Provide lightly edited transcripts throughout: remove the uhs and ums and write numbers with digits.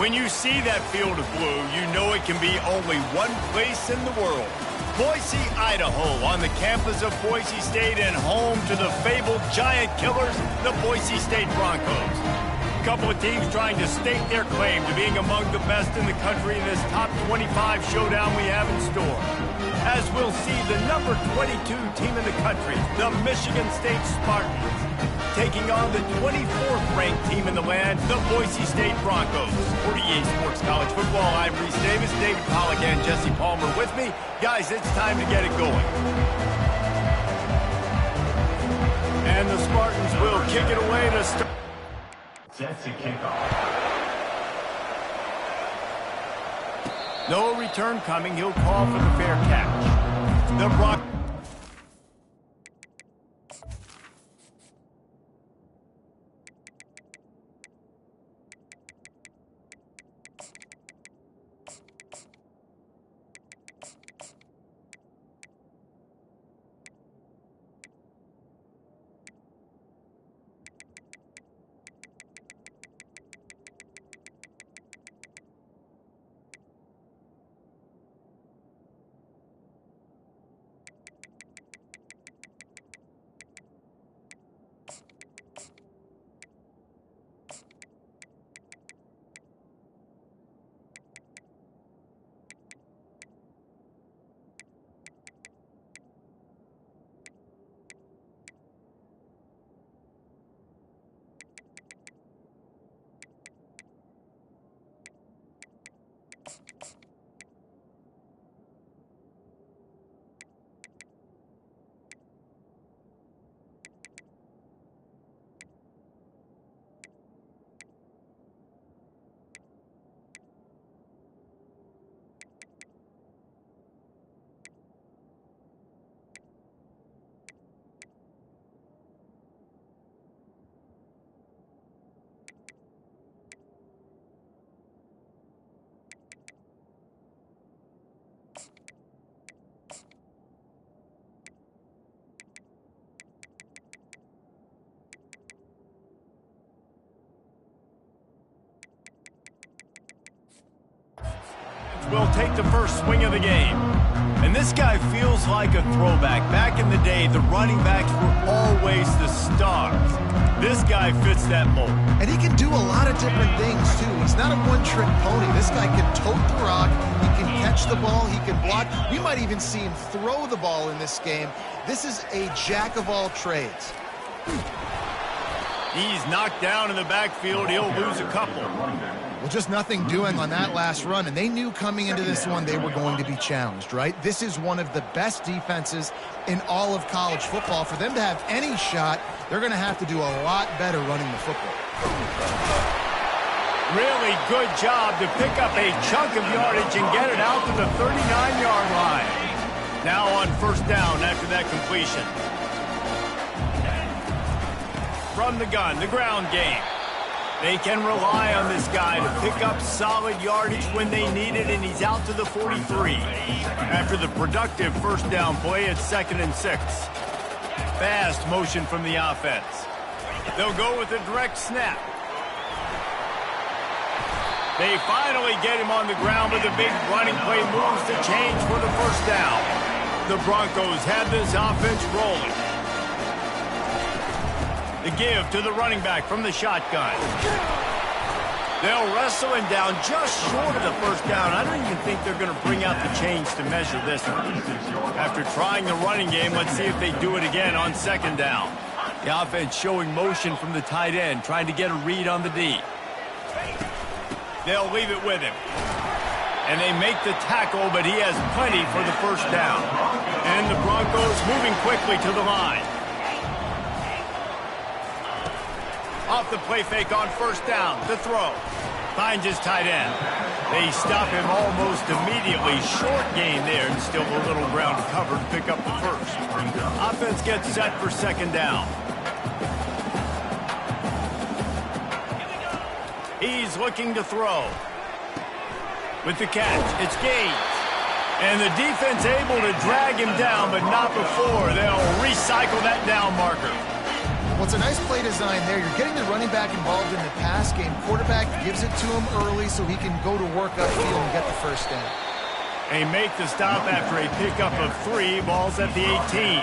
When you see that field of blue, you know it can be only one place in the world. Boise, Idaho, on the campus of Boise State and home to the fabled giant killers, the Boise State Broncos. A couple of teams trying to stake their claim to being among the best in the country in this top 25 showdown we have in store. As we'll see the number 22 team in the country, the Michigan State Spartans, taking on the 24th ranked team in the land, the Boise State Broncos. For EA Sports College Football, I'm Reese Davis, David Pollack, and Jesse Palmer with me. Guys, it's time to get it going. And the Spartans will kick it away to start. Set to kickoff. No return coming. He'll call for the fair catch. The Broncos. Will take the first swing of the game. And this guy feels like a throwback. Back in the day, the running backs were always the stars. This guy fits that mold. And he can do a lot of different things, too. He's not a one-trick pony. This guy can tote the rock. He can catch the ball. He can block. We might even see him throw the ball in this game. This is a jack of all trades. He's knocked down in the backfield. He'll lose a couple. Well, just nothing doing on that last run, and they knew coming into this one they were going to be challenged, right? This is one of the best defenses in all of college football. For them to have any shot, they're going to have to do a lot better running the football. Really good job to pick up a chunk of yardage and get it out to the 39-yard line. Now on first down after that completion. From the gun, the ground game. They can rely on this guy to pick up solid yardage when they need it, and he's out to the 43. After the productive first down play, it's 2nd and 6. Fast motion from the offense. They'll go with a direct snap. They finally get him on the ground, but the big running play moves the change for the first down. The Broncos have this offense rolling. The give to the running back from the shotgun. They'll wrestle him down just short of the first down. I don't even think they're going to bring out the change to measure this one. After trying the running game, let's see if they do it again on 2nd down. The offense showing motion from the tight end, trying to get a read on the D. They'll leave it with him. And they make the tackle, but he has plenty for the first down. And the Broncos moving quickly to the line. Off the play fake on first down. The throw. Finds his tight end. They stop him almost immediately. Short gain there, and still a little ground to cover to pick up the first. Offense gets set for 2nd down. He's looking to throw. With the catch, it's Gage. And the defense able to drag him down, but not before. They'll recycle that down marker. Well, it's a nice play design there. You're getting the running back involved in the pass game. Quarterback gives it to him early so he can go to work upfield and get the first down. They make the stop after a pickup of 3. Ball's at the 18.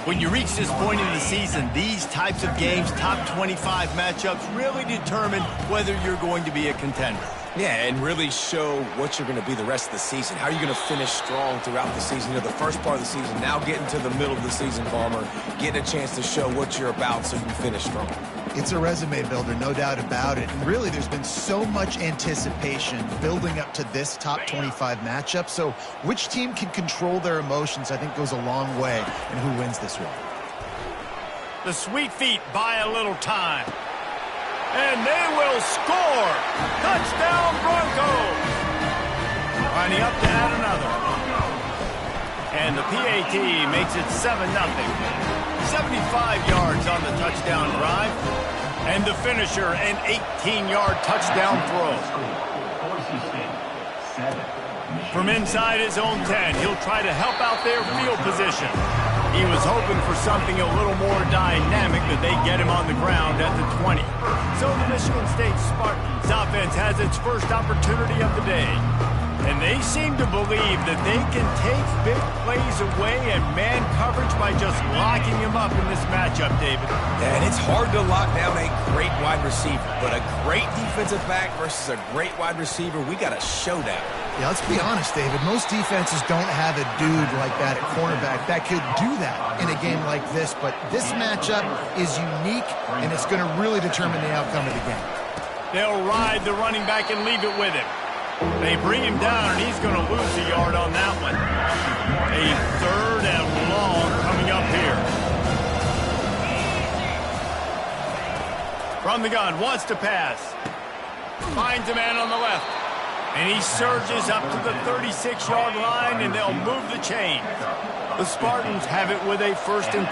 When you reach this point in the season, these types of games, top 25 matchups, really determine whether you're going to be a contender. Yeah, and really show what you're going to be the rest of the season. How are you going to finish strong throughout the season? You know, the first part of the season, now getting to the middle of the season, Palmer, getting a chance to show what you're about so you can finish strong. It's a resume builder, no doubt about it. And really, there's been so much anticipation building up to this top 25 matchup. So which team can control their emotions, I think, goes a long way in who wins this one. The Sweet Feet buy a little time. And they will score! Touchdown Broncos! Lining up to add another. And the PAT makes it 7-0. 75 yards on the touchdown drive. And the finisher, an 18-yard touchdown throw. From inside his own 10, he'll try to help out their field position. He was hoping for something a little more dynamic, but they get him on the ground at the 20. So the Michigan State Spartans offense has its first opportunity of the day. And they seem to believe that they can take big plays away and man coverage by just locking him up in this matchup, David. Yeah, and it's hard to lock down a great wide receiver, but a great defensive back versus a great wide receiver, we got a showdown. Yeah, let's be honest, David. Most defenses don't have a dude like that at cornerback that could do that in a game like this, but this matchup is unique, and it's going to really determine the outcome of the game. They'll ride the running back and leave it with him. They bring him down, and he's going to lose a yard on that one. A 3rd and long coming up here. From the gun, wants to pass. Finds a man on the left. And he surges up to the 36-yard line, and they'll move the chain. The Spartans have it with a 1st and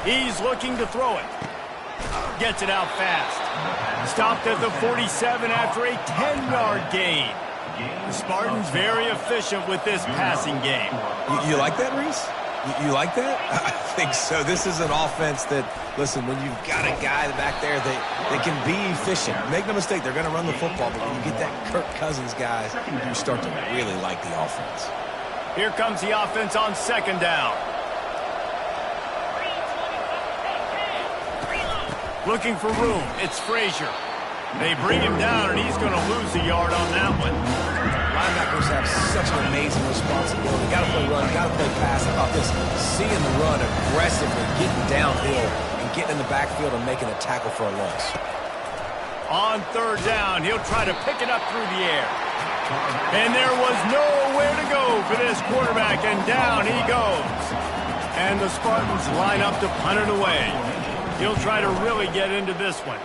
10. He's looking to throw it. Gets it out fast. Stopped at the 47 after a 10-yard gain. The Spartans very efficient with this passing game. You like that, Reese? You like that? I think so. This is an offense that, listen, when you've got a guy back there, they can be efficient. Make no mistake, they're going to run the football, but when you get that Kirk Cousins guys, you start to really like the offense. Here comes the offense on 2nd down. Looking for room. It's Frazier. They bring him down, and he's going to lose a yard on that one. Linebackers have such an amazing responsibility. Got to play run, got to play pass. How about this? Seeing the run aggressively, getting downhill, and getting in the backfield and making a tackle for a loss. On 3rd down, he'll try to pick it up through the air. And there was nowhere to go for this quarterback, and down he goes. And the Spartans line up to punt it away. He'll try to really get into this one.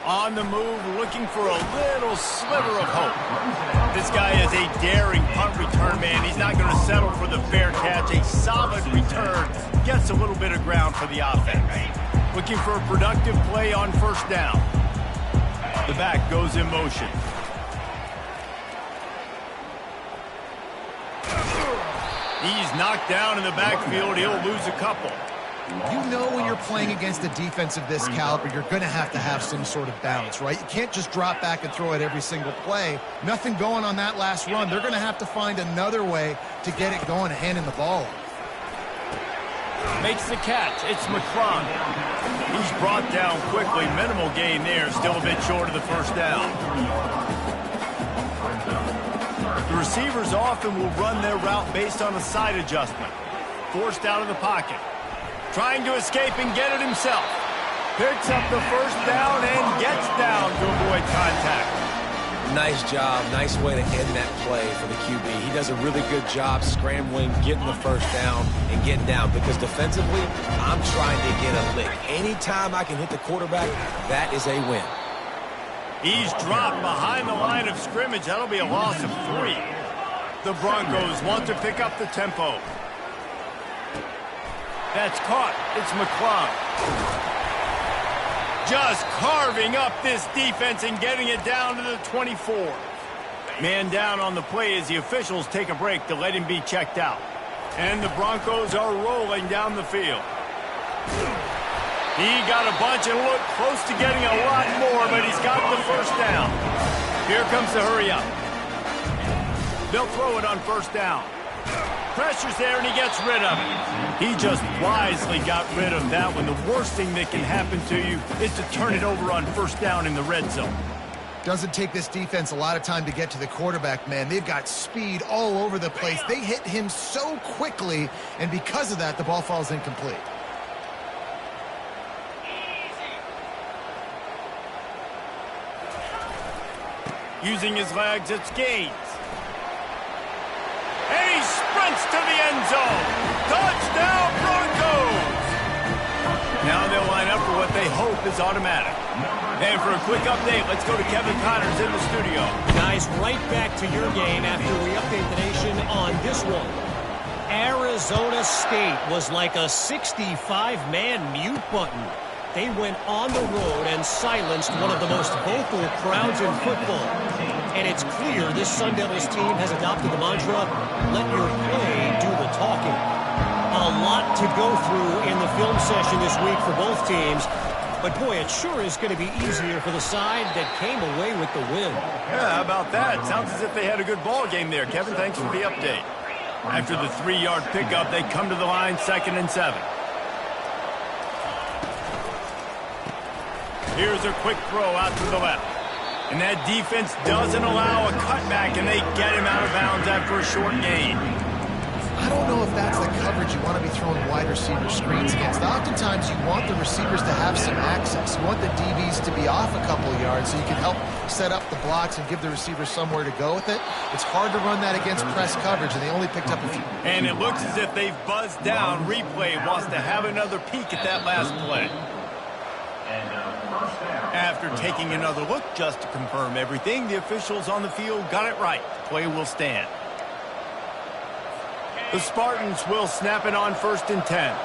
On the move, looking for a little sliver of hope. This guy is a daring punt return man. He's not going to settle for the fair catch. A solid return. Gets a little bit of ground for the offense. Looking for a productive play on 1st down. The back goes in motion. He's knocked down in the backfield. He'll lose a couple. You know when you're playing against a defense of this caliber, you're going to have some sort of balance, right? You can't just drop back and throw it every single play. Nothing going on that last run. They're going to have to find another way to get it going and handing the ball off. Makes the catch. It's McClung. He's brought down quickly. Minimal gain there. Still a bit short of the 1st down. The receivers often will run their route based on a side adjustment. Forced out of the pocket. Trying to escape and get it himself. Picks up the 1st down and gets down to avoid contact. Nice job. Nice way to end that play for the QB. He does a really good job scrambling, getting the 1st down, and getting down. Because defensively, I'm trying to get a lick. Anytime I can hit the quarterback, that is a win. He's dropped behind the line of scrimmage. That'll be a loss of 3. The Broncos want to pick up the tempo. That's caught. It's McClung. Just carving up this defense and getting it down to the 24. Man down on the play as the officials take a break to let him be checked out. And the Broncos are rolling down the field. He got a bunch and looked close to getting a lot more, but he's got the first down. Here comes the hurry up. They'll throw it on first down. Pressure's there, and he gets rid of it. He just wisely got rid of that one. The worst thing that can happen to you is to turn it over on first down in the red zone. Doesn't take this defense a lot of time to get to the quarterback, man. They've got speed all over the place. They hit him so quickly, and because of that, the ball falls incomplete. Using his legs, it's Gaines. And he sprints to the end zone. Touchdown, Broncos! Now they'll line up for what they hope is automatic. And for a quick update, let's go to Kevin Connors in the studio. Guys, right back to your game after we update the nation on this one. Arizona State was like a 65-man mute button. They went on the road and silenced one of the most vocal crowds in football. And it's clear this Sun Devils team has adopted the mantra, let your play do the talking. A lot to go through in the film session this week for both teams. But, boy, it sure is going to be easier for the side that came away with the win. Yeah, how about that? Sounds as if they had a good ball game there. Kevin, thanks for the update. After the 3-yard pickup, they come to the line 2nd and 7. Here's a quick throw out to the left. And that defense doesn't allow a cutback, and they get him out of bounds after a short gain. I don't know if that's the coverage you want to be throwing wide receiver screens against. Oftentimes, you want the receivers to have some access. You want the DBs to be off a couple yards so you can help set up the blocks and give the receivers somewhere to go with it. It's hard to run that against press coverage, and they only picked up a few. And it looks as if they've buzzed down. Replay wants to have another peek at that last play. After taking another look just to confirm everything, the officials on the field got it right. The play will stand. The Spartans will snap it on 1st and 10.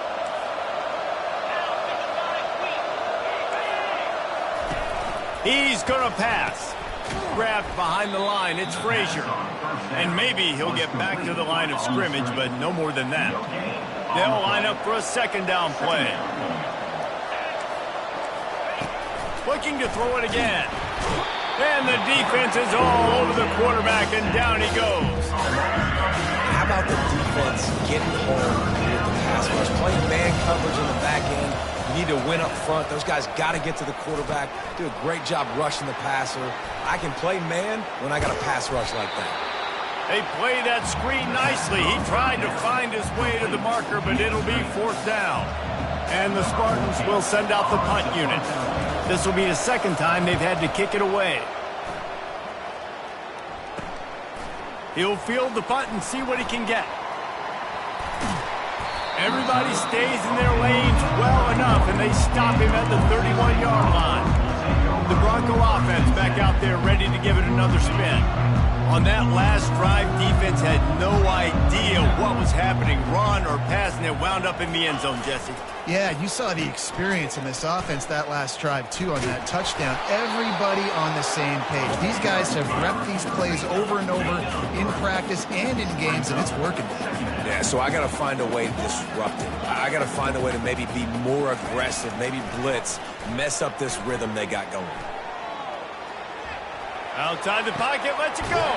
He's going to pass. Grabbed behind the line, it's Frazier. And maybe he'll get back to the line of scrimmage, but no more than that. They'll line up for a 2nd down play. Looking to throw it again. And the defense is all over the quarterback, and down he goes. How about the defense getting home with the pass rush? Playing man coverage in the back end. You need to win up front. Those guys got to get to the quarterback. Do a great job rushing the passer. I can play man when I got a pass rush like that. They play that screen nicely. He tried to find his way to the marker, but it'll be 4th down. And the Spartans will send out the punt unit. This will be the 2nd time they've had to kick it away. He'll field the punt and see what he can get. Everybody stays in their lanes well enough, and they stop him at the 31-yard line. The Bronco offense back out there ready to give it another spin. On that last drive, defense had no idea what was happening, run or pass, and it wound up in the end zone, Jesse. Yeah, you saw the experience in this offense that last drive, too, on that touchdown. Everybody on the same page. These guys have repped these plays over and over in practice and in games, and it's working. Yeah, so I got to find a way to disrupt it. I got to find a way to maybe be more aggressive, maybe blitz, mess up this rhythm they got going. Outside the pocket, lets it go.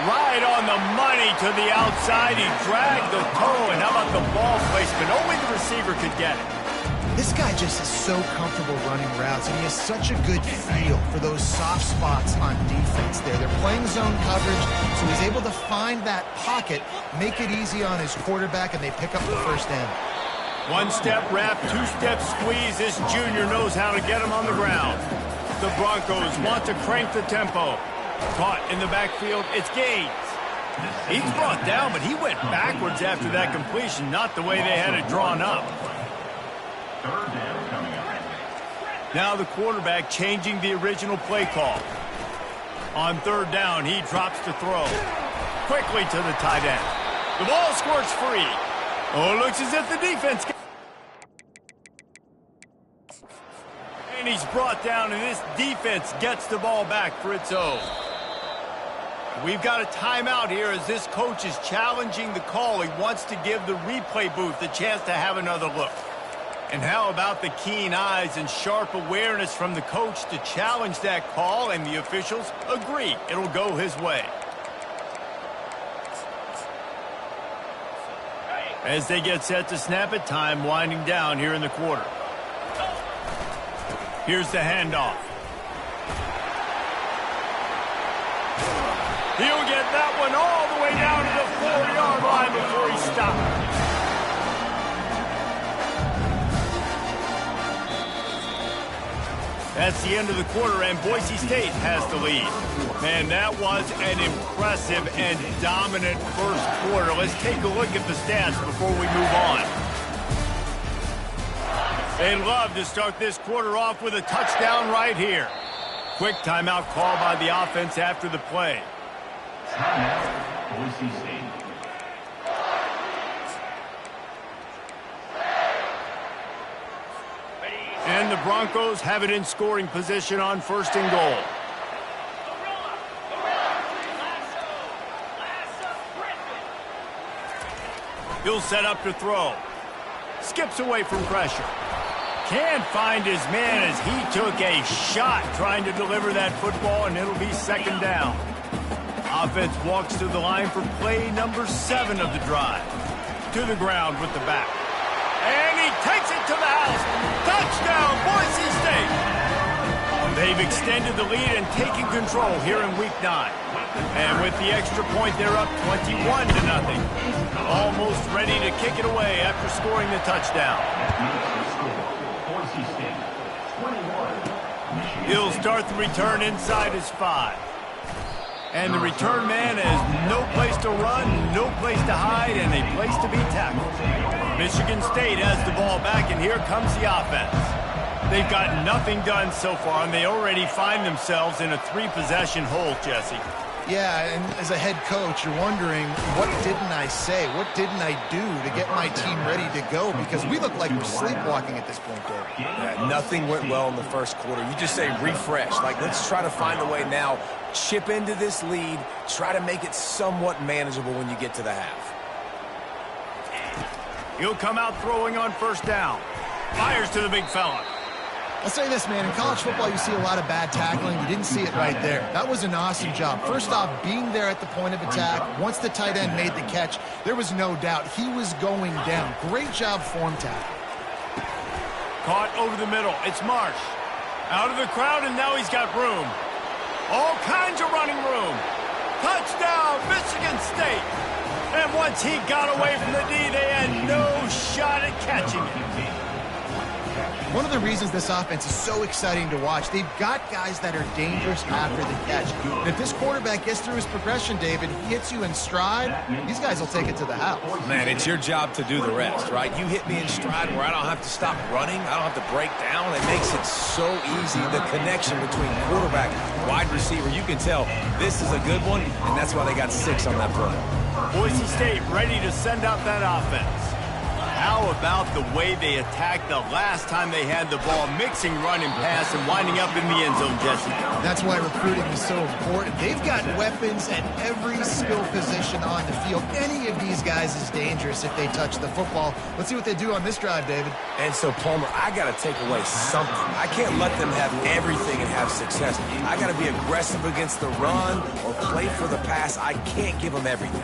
Right on the money to the outside. He dragged the toe, and how about the ball placement? Only the receiver could get it. This guy just is so comfortable running routes, and he has such a good feel for those soft spots on defense there. They're playing zone coverage, so he's able to find that pocket, make it easy on his quarterback, and they pick up the first down. One-step wrap, two-step squeeze. This junior knows how to get him on the ground. The Broncos want to crank the tempo. Caught in the backfield, it's Gaines. He's brought down, but he went backwards after that completion, not the way they had it drawn up. Now the quarterback changing the original play call. On 3rd down, he drops to throw. Quickly to the tight end. The ball squirts free. Oh, it looks as if the defense... And he's brought down, and this defense gets the ball back for its own. We've got a timeout here as this coach is challenging the call. He wants to give the replay booth a chance to have another look. And how about the keen eyes and sharp awareness from the coach to challenge that call, and the officials agree it'll go his way. As they get set to snap it, time winding down here in the quarter. Here's the handoff. He'll get that one all the way down to the 4-yard line before he stops. That's the end of the quarter, and Boise State has the lead. Man, that was an impressive and dominant first quarter. Let's take a look at the stats before we move on. They'd love to start this quarter off with a touchdown right here. Quick timeout call by the offense after the play. Timeout, Boise State. And the Broncos have it in scoring position on 1st and goal. He'll set up to throw. Skips away from pressure. Can't find his man as he took a shot trying to deliver that football, and it'll be 2nd down. Offense walks to the line for play number 7 of the drive. To the ground with the back. And he takes it to the house. Touchdown, Boise State. They've extended the lead and taken control here in Week 9. And with the extra point, they're up 21-0. Almost ready to kick it away after scoring the touchdown. He'll start the return inside his 5. And the return man has no place to run, no place to hide, and a place to be tackled. Michigan State has the ball back, and here comes the offense. They've got nothing done so far, and they already find themselves in a 3-possession hole, Jesse. Yeah, and as a head coach, you're wondering, what didn't I say? What didn't I do to get my team ready to go? Because we look like we're sleepwalking at this point, Dave. Yeah, nothing went well in the first quarter. You just say refresh. Like, let's try to find a way now. Chip into this lead. Try to make it somewhat manageable when you get to the half. He'll come out throwing on 1st down. Fires to the big fella. I'll say this, man. In college football, you see a lot of bad tackling. You didn't see it right there. That was an awesome job. First off, being there at the point of attack. Once the tight end made the catch, there was no doubt he was going down. Great job form tackle. Caught over the middle. It's Marsh. Out of the crowd, and now he's got room. All kinds of running room. Touchdown, Michigan State. And once he got away from the D, they had no shot at catching it. One of the reasons this offense is so exciting to watch, they've got guys that are dangerous after the catch. And if this quarterback gets through his progression, David, he hits you in stride, these guys will take it to the house. Man, it's your job to do the rest, right? You hit me in stride where I don't have to stop running. I don't have to break down. It makes it so easy. The connection between quarterback, wide receiver, you can tell this is a good one, and that's why they got 6 on that play. Boise State ready to send out that offense. How about the way they attacked the last time they had the ball, mixing run and pass and winding up in the end zone, Jesse? That's why recruiting is so important. They've got weapons at every skill position on the field. Any of these guys is dangerous if they touch the football. Let's see what they do on this drive, David. And so, Palmer, I got to take away something. I can't let them have everything and have success. I got to be aggressive against the run or play for the pass. I can't give them everything.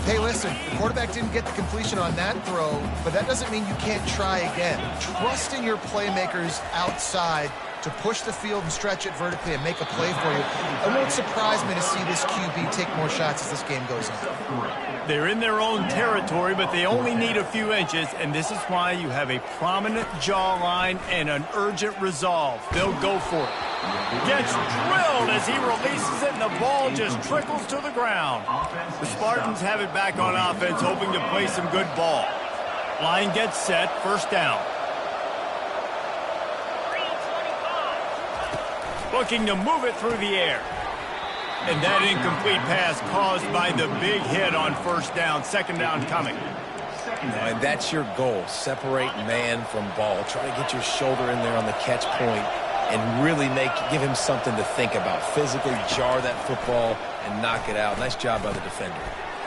Hey, listen, the quarterback didn't get the completion on that throw, but that doesn't mean you can't try again. Trust in your playmakers outside to push the field and stretch it vertically and make a play for you. It won't surprise me to see this QB take more shots as this game goes on. They're in their own territory, but they only need a few inches, and this is why you have a prominent jawline and an urgent resolve. They'll go for it. Gets drilled as he releases it, and the ball just trickles to the ground. The Spartans have it back on offense, hoping to play some good ball. Line gets set, 1st down. Looking to move it through the air. And that incomplete pass caused by the big hit on 1st down. 2nd down coming. And that's your goal. Separate man from ball. Try to get your shoulder in there on the catch point. and really give him something to think about. Physically jar that football and knock it out. Nice job by the defender.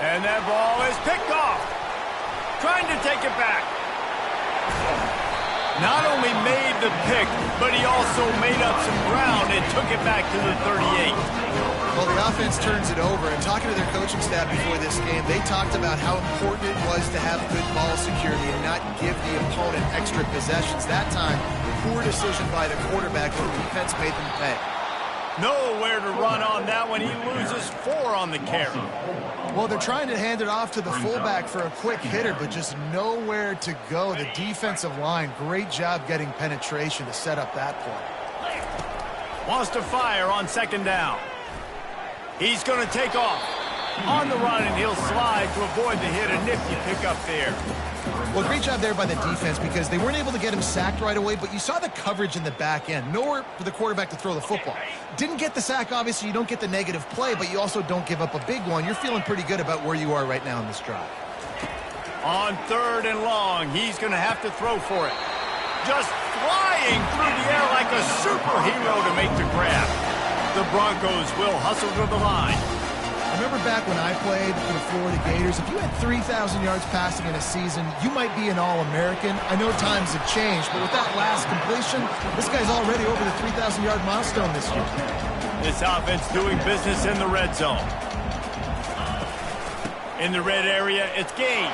And that ball is picked off. Trying to take it back. Not only made the pick, but he also made up some ground and took it back to the 38. Well, the offense turns it over, and talking to their coaching staff before this game, they talked about how important it was to have good ball security and not give the opponent extra possessions. That time, poor decision by the quarterback, but the defense made them pay. Nowhere to run on that one. He loses 4 on the carry. Well, they're trying to hand it off to the fullback for a quick hitter, but just nowhere to go. The defensive line, great job getting penetration to set up that play. Wants to fire on second down. He's going to take off. On the run, and he'll slide to avoid the hit. A nifty pickup there. Well, great job there by the defense because they weren't able to get him sacked right away, but you saw the coverage in the back end. Nowhere for the quarterback to throw the football. Didn't get the sack, obviously. You don't get the negative play, but you also don't give up a big one. You're feeling pretty good about where you are right now in this drive. On 3rd and long, he's going to have to throw for it. Just flying through the air like a superhero to make the grab. The Broncos will hustle to the line. I remember back when I played for the Florida Gators, if you had 3,000 yards passing in a season, you might be an All-American. I know times have changed, but with that last completion, this guy's already over the 3,000-yard milestone this year. This offense doing business in the red zone. In the red area, it's gained.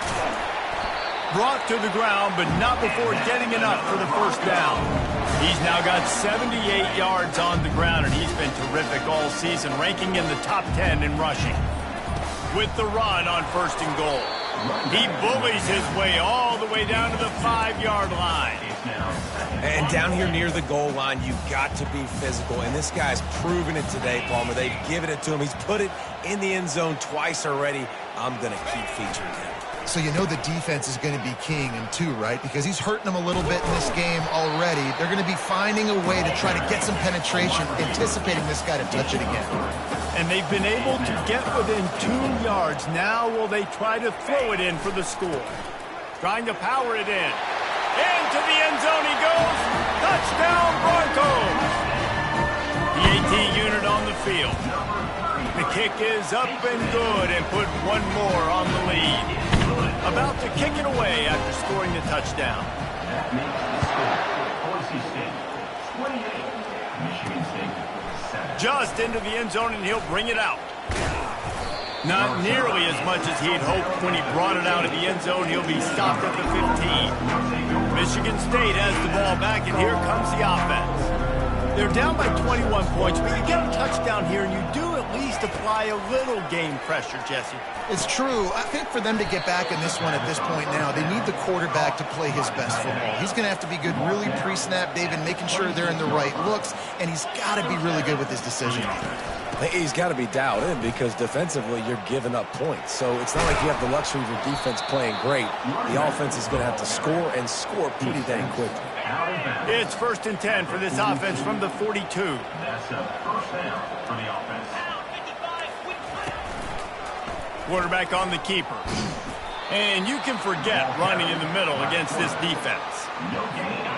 Brought to the ground, but not before getting enough for the first down. He's now got 78 yards on the ground, and he's been terrific all season, ranking in the top 10 in rushing. With the run on 1st and goal. He bullies his way all the way down to the 5-yard line. And down here near the goal line, you've got to be physical. And this guy's proven it today, Palmer. They've given it to him. He's put it in the end zone twice already. I'm going to keep featuring him. So you know the defense is going to be keying him too, right? Because he's hurting them a little bit in this game already. They're going to be finding a way to try to get some penetration, anticipating this guy to touch it again. And they've been able to get within 2 yards. Now will they try to throw it in for the score? Trying to power it in. Into the end zone he goes. Touchdown Broncos. The 18 unit on the field. The kick is up and good and put one more on the lead. About to kick it away after scoring the touchdown. That makes the score Boise State 28, Michigan State 7. Just into the end zone, and he'll bring it out. Not nearly as much as he'd hoped when he brought it out of the end zone. He'll be stopped at the 15. Michigan State has the ball back, and here comes the offense. They're down by 21 points, but you get a touchdown here, and you do at least apply a little game pressure, Jesse. It's true. I think for them to get back in this one at this point now, they need the quarterback to play his best football. He's going to have to be good really pre-snap, David, making sure they're in the right looks, and he's got to be really good with his decision. He's got to be dialed in because defensively you're giving up points. So it's not like you have the luxury of your defense playing great. The offense is going to have to score and score pretty dang quickly. It's 1st and 10 for this offense from the 42. That's a first down for the offense. Quarterback on the keeper. And you can forget running in the middle against this defense.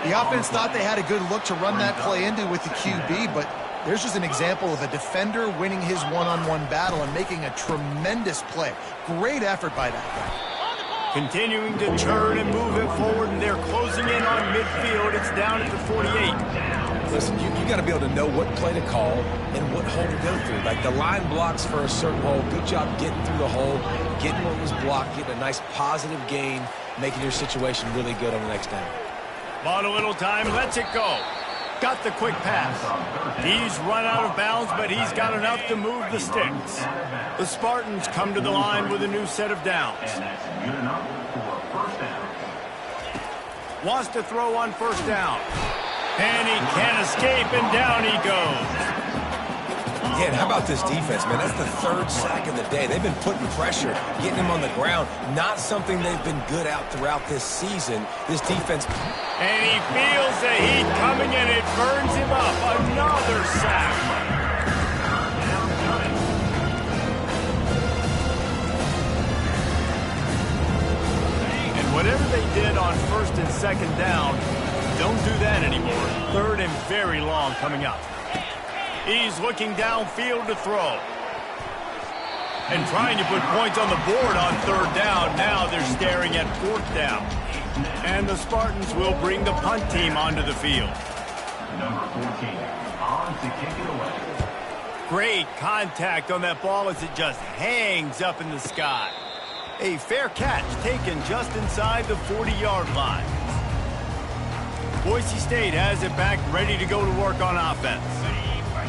The offense thought they had a good look to run that play into with the QB, but there's just an example of a defender winning his one-on-one battle and making a tremendous play. Great effort by that guy. Continuing to turn and move it forward, and they're closing in on midfield. It's down at the 48. Listen, you got to be able to know what play to call and what hole to go through. Like the line blocks for a certain hole. Good job getting through the hole, getting what was blocked, getting a nice positive gain, making your situation really good on the next down. Bought a little time, lets it go. Got the quick pass. He's run out of bounds, but he's got enough to move the sticks. The Spartans come to the line with a new set of downs. And that's good enough for a first down. Wants to throw on 1st down. And he can't escape, and down he goes. Yeah, and how about this defense, man? That's the 3rd sack of the day. They've been putting pressure, getting him on the ground. Not something they've been good at throughout this season. This defense. And he feels the heat coming, and it burns him up. Another sack. And whatever they did on 1st and 2nd down, don't do that anymore. 3rd and very long coming up. He's looking downfield to throw. And trying to put points on the board on 3rd down. Now they're staring at 4th down. And the Spartans will bring the punt team onto the field. Number 14, on to kick it away. Great contact on that ball as it just hangs up in the sky. A fair catch taken just inside the 40-yard line. Boise State has it back, ready to go to work on offense.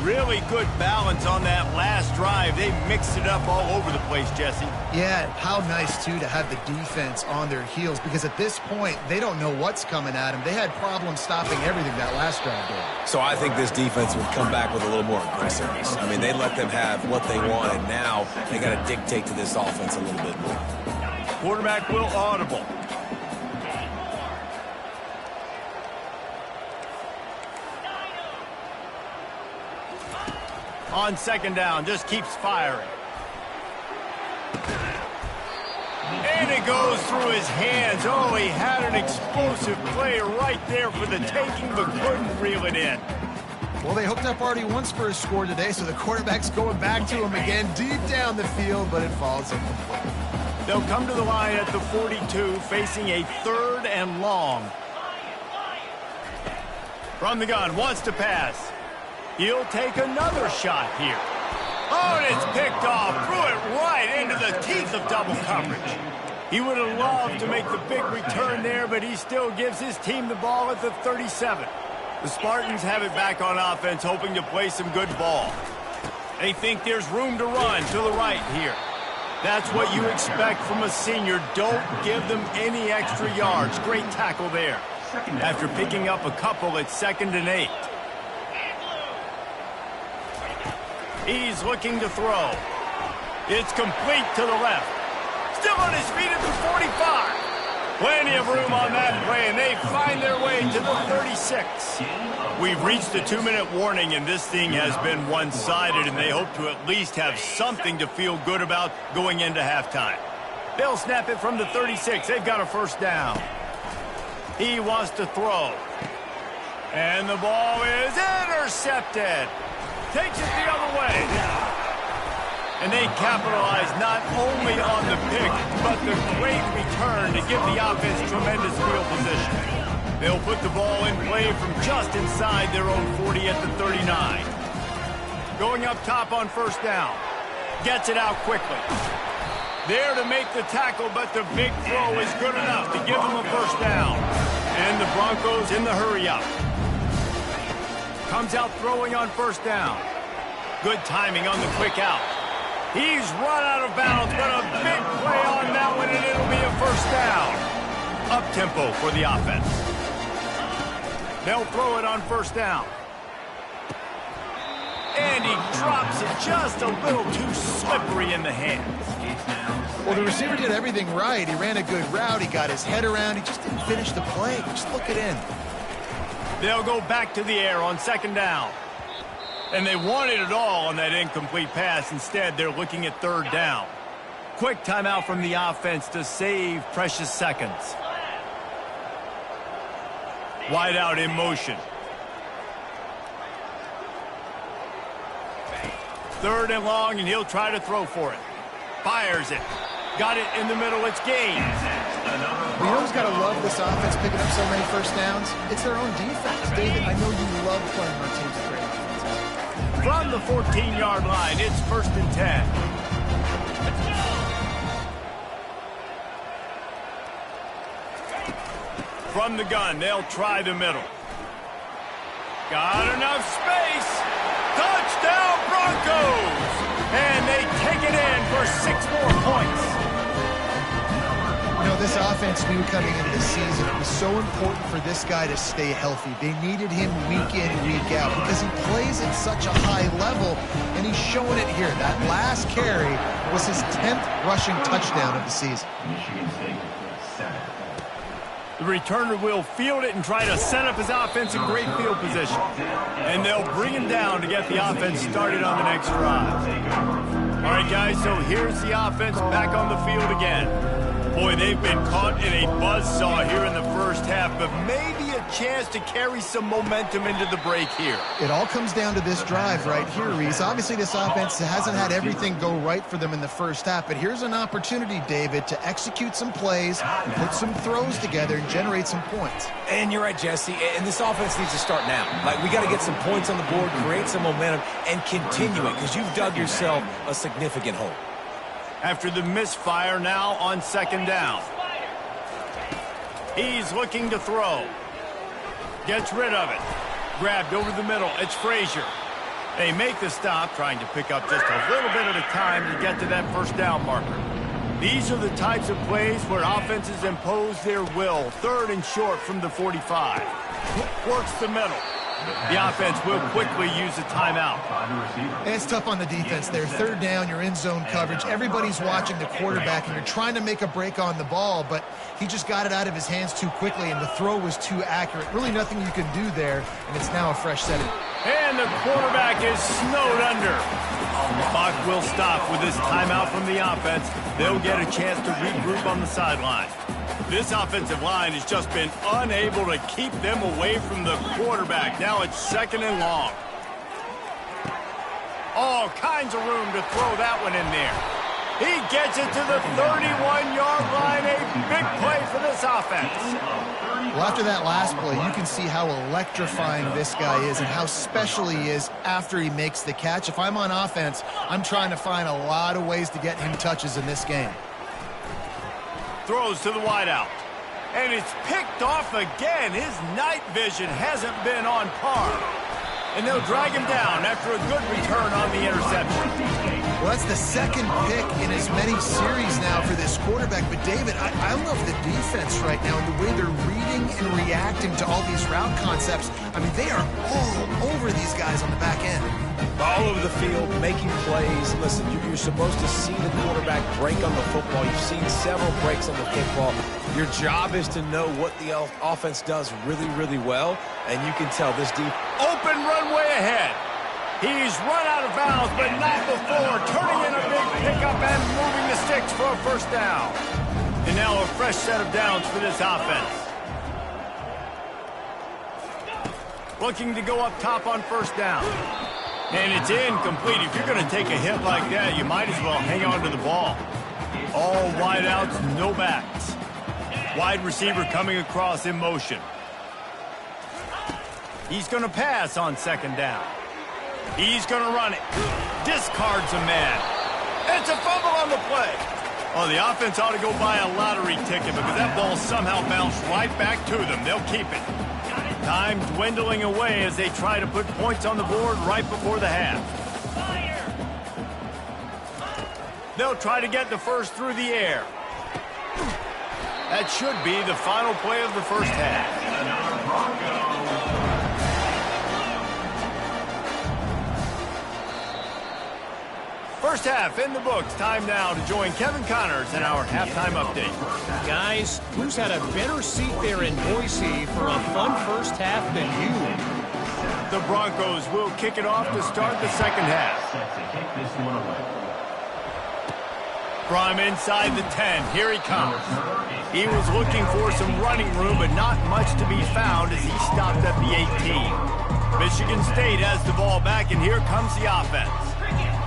Really good balance on that last drive. They mixed it up all over the place, Jesse. Yeah, how nice, too, to have the defense on their heels, because at this point, they don't know what's coming at them. They had problems stopping everything that last drive did. So I think this defense would come back with a little more aggressiveness. I mean, they let them have what they want, and now they got to dictate to this offense a little bit more. Quarterback will audible. On 2nd down, just keeps firing. And it goes through his hands. Oh, he had an explosive play right there for the taking, but couldn't reel it in. Well, they hooked up already once for a score today, so the quarterback's going back to him again deep down the field, but it falls incomplete. They'll come to the line at the 42, facing a 3rd and long. From the gun, wants to pass. He'll take another shot here. Oh, and it's picked off. Threw it right into the teeth of double coverage. He would have loved to make the big return there, but he still gives his team the ball at the 37. The Spartans have it back on offense, hoping to play some good ball. They think there's room to run to the right here. That's what you expect from a senior. Don't give them any extra yards. Great tackle there. After picking up a couple, it's 2nd and 8. He's looking to throw. It's complete to the left. Still on his feet at the 45. Plenty of room on that play, and they find their way to the 36. We've reached a 2-minute warning, and this thing has been one-sided, and they hope to at least have something to feel good about going into halftime. They'll snap it from the 36. They've got a 1st down. He wants to throw. And the ball is intercepted. Takes it the other way. And they capitalize not only on the pick, but the great return to give the offense tremendous field position. They'll put the ball in play from just inside their own 40 at the 39. Going up top on 1st down. Gets it out quickly. There to make the tackle, but the big throw is good enough to give them a 1st down. And the Broncos in the hurry-up. Comes out throwing on 1st down. Good timing on the quick out. He's run out of bounds, but a big play on that one, and it'll be a 1st down. Up-tempo for the offense. They'll throw it on 1st down. And he drops it just a little too slippery in the hands. Well, the receiver did everything right. He ran a good route. He got his head around. He just didn't finish the play. Just look it in. They'll go back to the air on 2nd down. And they wanted it all on that incomplete pass. Instead, they're looking at 3rd down. Quick timeout from the offense to save precious seconds. Wide out in motion. 3rd and long, and he'll try to throw for it. Fires it. Got it in the middle. It's gained. You know who's got to love this offense picking up so many 1st downs? It's their own defense. David, I know you love playing on teams with great defenses. From the 14-yard line, it's 1st and 10. From the gun, they'll try the middle. Got enough space. Touchdown, Broncos! And they take it in for 6 more points. You know, this offense knew coming into the season it was so important for this guy to stay healthy. They needed him week in, week out because he plays at such a high level, and he's showing it here. That last carry was his 10th rushing touchdown of the season. Michigan State, 7. The returner will field it and try to set up his offense in great field position. And they'll bring him down to get the offense started on the next drive. All right, guys, so here's the offense back on the field again. Boy, they've been caught in a buzzsaw here in the first half, but maybe a chance to carry some momentum into the break here. It all comes down to this drive right here, Reese. Obviously, this offense hasn't had everything go right for them in the first half, but here's an opportunity, David, to execute some plays, put some throws together, and generate some points. And you're right, Jesse, and this offense needs to start now. Like, we got to get some points on the board, create some momentum, and continue it, because you've dug yourself a significant hole. After the misfire, now on second down. He's looking to throw. Gets rid of it. Grabbed over the middle. It's Frazier. They make the stop, trying to pick up just a little bit at a time to get to that first down marker. These are the types of plays where offenses impose their will. Third and short from the 45. Works the middle. The offense will quickly use a timeout. And it's tough on the defense there. Third down, you're in zone coverage. Everybody's watching the quarterback, and you're trying to make a break on the ball, but he just got it out of his hands too quickly, and the throw was too accurate. Really nothing you can do there, and it's now a fresh setting. And the quarterback is snowed under. The clock will stop with this timeout from the offense. They'll get a chance to regroup on the sideline. This offensive line has just been unable to keep them away from the quarterback. Now it's second and long. All kinds of room to throw that one in there. He gets it to the 31-yard line. A big play for this offense. Well, after that last play, you can see how electrifying this guy is and how special he is after he makes the catch. If I'm on offense, I'm trying to find a lot of ways to get him touches in this game. Throws to the wideout. And it's picked off again. His night vision hasn't been on par. And they'll drag him down after a good return on the interception. Well, that's the second pick in as many series now for this quarterback. But, David, I love the defense right now and the way they're reading and reacting to all these route concepts. I mean, they are all over these guys on the back end. All over the field, making plays. Listen, you're supposed to see the quarterback break on the football. You've seen several breaks on the football. Your job is to know what the offense does really, really well, and you can tell this deep. Open runway ahead. He's run out of bounds, but not before. Turning in a big pickup and moving the sticks for a first down. And now a fresh set of downs for this offense. Looking to go up top on first down. And it's incomplete. If you're going to take a hit like that, you might as well hang on to the ball. All wideouts, no backs. Wide receiver coming across in motion. He's going to pass on second down. He's going to run it. Discards a man. It's a fumble on the play. Oh, the offense ought to go buy a lottery ticket because that ball somehow bounced right back to them. They'll keep it. Time dwindling away as they try to put points on the board right before the half. They'll try to get the first through the air. That should be the final play of the first half. First half in the books. Time now to join Kevin Connors in our halftime update. Guys, who's had a better seat there in Boise for a fun first half than you? The Broncos will kick it off to start the second half. From inside the 10, here he comes. He was looking for some running room, but not much to be found as he stopped at the 18. Michigan State has the ball back, and here comes the offense.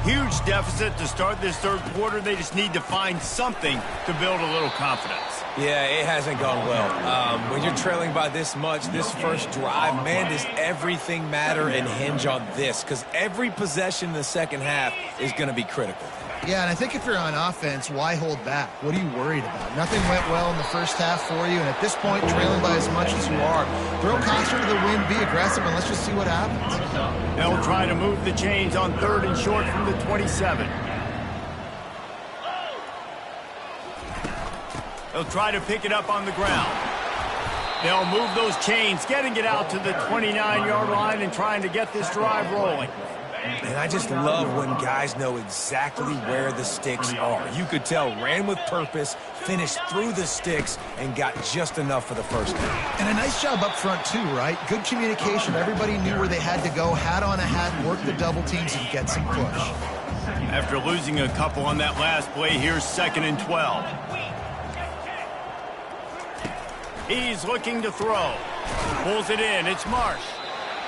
Huge deficit to start this third quarter. They just need to find something to build a little confidence. Yeah, it hasn't gone well. When you're trailing by this much, this first drive, man, does everything matter and hinge on this? Because every possession in the second half is going to be critical. Yeah, and I think if you're on offense, why hold back? What are you worried about? Nothing went well in the first half for you, and at this point, trailing by as much as you are, throw caution to the wind, be aggressive, and let's just see what happens. They'll try to move the chains on third and short from the 27. They'll try to pick it up on the ground. They'll move those chains, getting it out to the 29-yard line and trying to get this drive rolling. And I just love when guys know exactly where the sticks are. You could tell, ran with purpose, finished through the sticks, and got just enough for the first down. And a nice job up front, too, right? Good communication. Everybody knew where they had to go, hat on a hat, work the double teams, and get some push. After losing a couple on that last play, here's second and 12. He's looking to throw. Pulls it in. It's Marsh.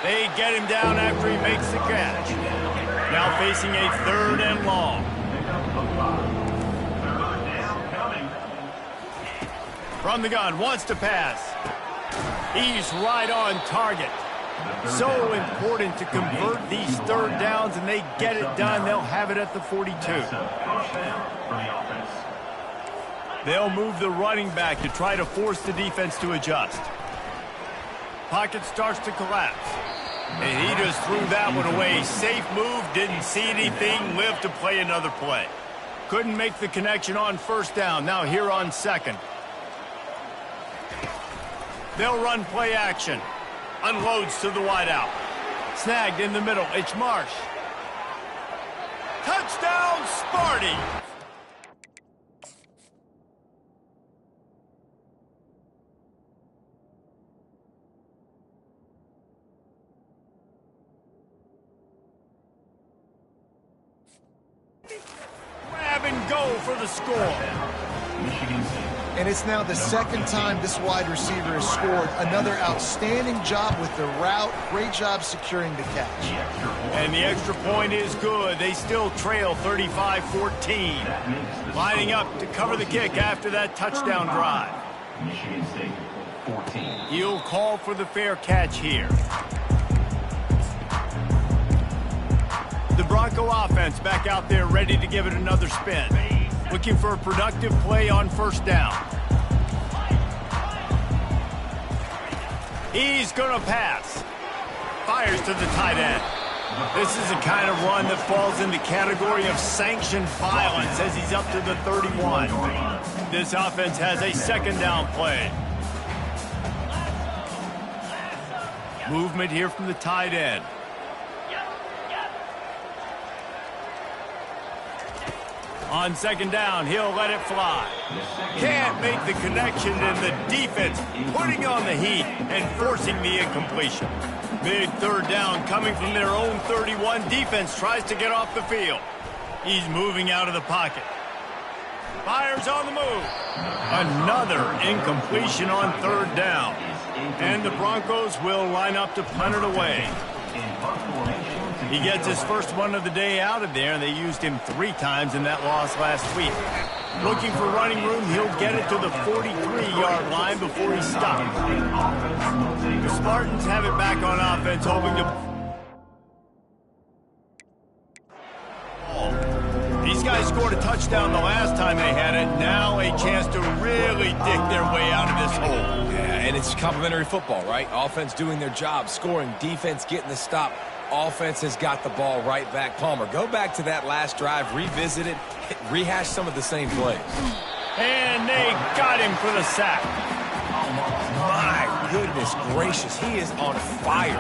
They get him down after he makes the catch. Now facing a 3rd and long. From the gun, wants to pass. He's right on target. So important to convert these 3rd downs, and they get it done. They'll have it at the 42. They'll move the running back to try to force the defense to adjust. Pocket starts to collapse. And he just threw that one away. Safe move, didn't see anything, lived to play another play. Couldn't make the connection on 1st down. Now here on 2nd. They'll run play action. Unloads to the wideout. Snagged in the middle. It's Marsh. Touchdown, Sparty! Grab and go for the score. And it's now the 2nd time this wide receiver has scored. Another outstanding job with the route. Great job securing the catch. And the extra point is good. They still trail 35-14. Lining up to cover the kick after that touchdown drive. Michigan State, 14. He'll call for the fair catch here. The Bronco offense back out there ready to give it another spin. Looking for a productive play on 1st down. He's going to pass. Fires to the tight end. This is the kind of run that falls in the category of sanctioned violence as he's up to the 31. This offense has a 2nd down play. Movement here from the tight end. On 2nd down, he'll let it fly. Can't make the connection, and the defense putting on the heat and forcing the incompletion. Big 3rd down coming from their own 31. Defense tries to get off the field. He's moving out of the pocket. Fires on the move. Another incompletion on 3rd down. And the Broncos will line up to punt it away. He gets his first one of the day out of there, and they used him 3 times in that loss last week. Looking for running room, he'll get it to the 43-yard line before he stops. The Spartans have it back on offense, hoping to... These guys scored a touchdown the last time they had it. Now a chance to really dig their way out of this hole. Yeah, and it's complementary football, right? Offense doing their job, scoring, defense getting the stop. Offense has got the ball right back. Palmer, go back to that last drive, revisit it, rehash some of the same plays. And they got him for the sack. My goodness gracious, he is on fire.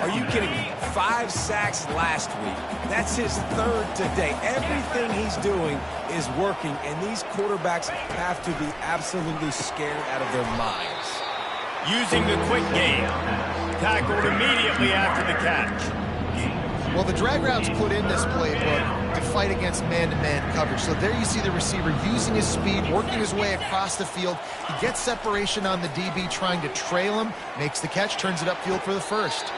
Are you kidding me? 5 sacks last week. That's his 3rd today. Everything he's doing is working, and these quarterbacks have to be absolutely scared out of their minds. Using the quick game. Tackled immediately after the catch. Well, the drag routes put in this playbook to fight against man-to-man coverage. So there you see the receiver using his speed, working his way across the field. He gets separation on the DB trying to trail him, makes the catch, turns it upfield for the 1st.